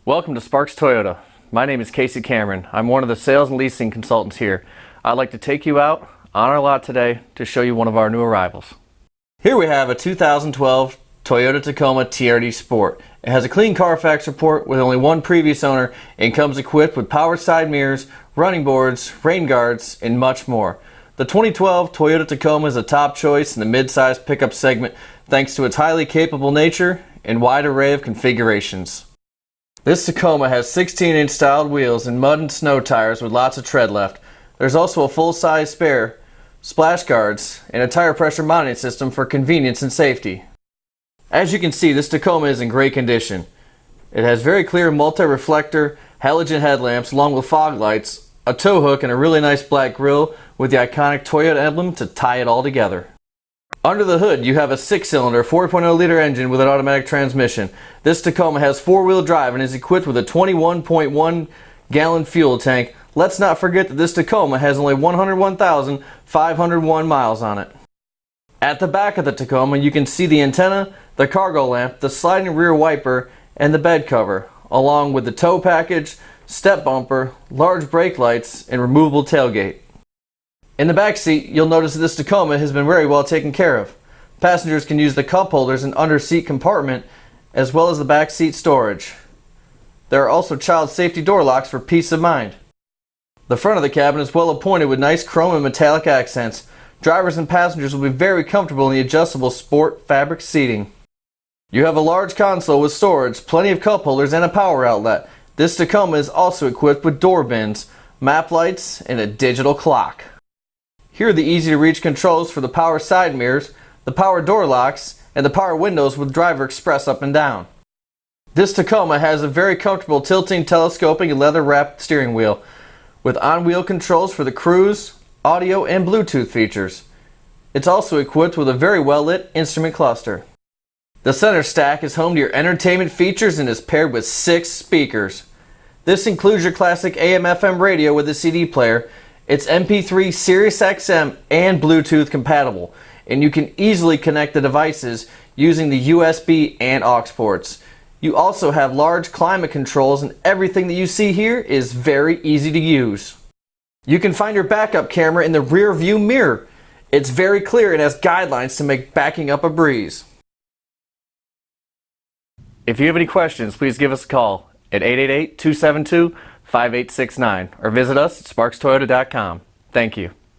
Welcome to Sparks Toyota. My name is Casey Cameron. I'm one of the sales and leasing consultants here. I'd like to take you out on our lot today to show you one of our new arrivals. Here we have a 2012 Toyota Tacoma TRD Sport. It has a clean Carfax report with only one previous owner and comes equipped with power side mirrors, running boards, rain guards, and much more. The 2012 Toyota Tacoma is a top choice in the mid-size pickup segment thanks to its highly capable nature and wide array of configurations. This Tacoma has 16-inch styled wheels and mud and snow tires with lots of tread left. There's also a full-size spare, splash guards, and a tire pressure monitoring system for convenience and safety. As you can see, this Tacoma is in great condition. It has very clear multi-reflector halogen headlamps along with fog lights, a tow hook, and a really nice black grille with the iconic Toyota emblem to tie it all together. Under the hood, you have a 6-cylinder 4.0-liter engine with an automatic transmission. This Tacoma has 4-wheel drive and is equipped with a 21.1-gallon fuel tank. Let's not forget that this Tacoma has only 101,501 miles on it. At the back of the Tacoma, you can see the antenna, the cargo lamp, the sliding rear wiper, and the bed cover, along with the tow package, step bumper, large brake lights, and removable tailgate. In the back seat, you'll notice that this Tacoma has been very well taken care of. Passengers can use the cup holders and under seat compartment, as well as the back seat storage. There are also child safety door locks for peace of mind. The front of the cabin is well appointed with nice chrome and metallic accents. Drivers and passengers will be very comfortable in the adjustable sport fabric seating. You have a large console with storage, plenty of cup holders, and a power outlet. This Tacoma is also equipped with door bins, map lights, and a digital clock. Here are the easy-to-reach controls for the power side mirrors, the power door locks, and the power windows with driver express up and down. This Tacoma has a very comfortable tilting, telescoping, and leather-wrapped steering wheel with on-wheel controls for the cruise, audio, and Bluetooth features. It's also equipped with a very well-lit instrument cluster. The center stack is home to your entertainment features and is paired with 6 speakers. This includes your classic AM/FM radio with a CD player. It's MP3, Sirius XM, and Bluetooth compatible, and you can easily connect the devices using the USB and aux ports. You also have large climate controls, and everything that you see here is very easy to use. You can find your backup camera in the rear view mirror. It's very clear and has guidelines to make backing up a breeze. If you have any questions, please give us a call at 888-272-5869 or visit us at sparkstoyota.com. Thank you.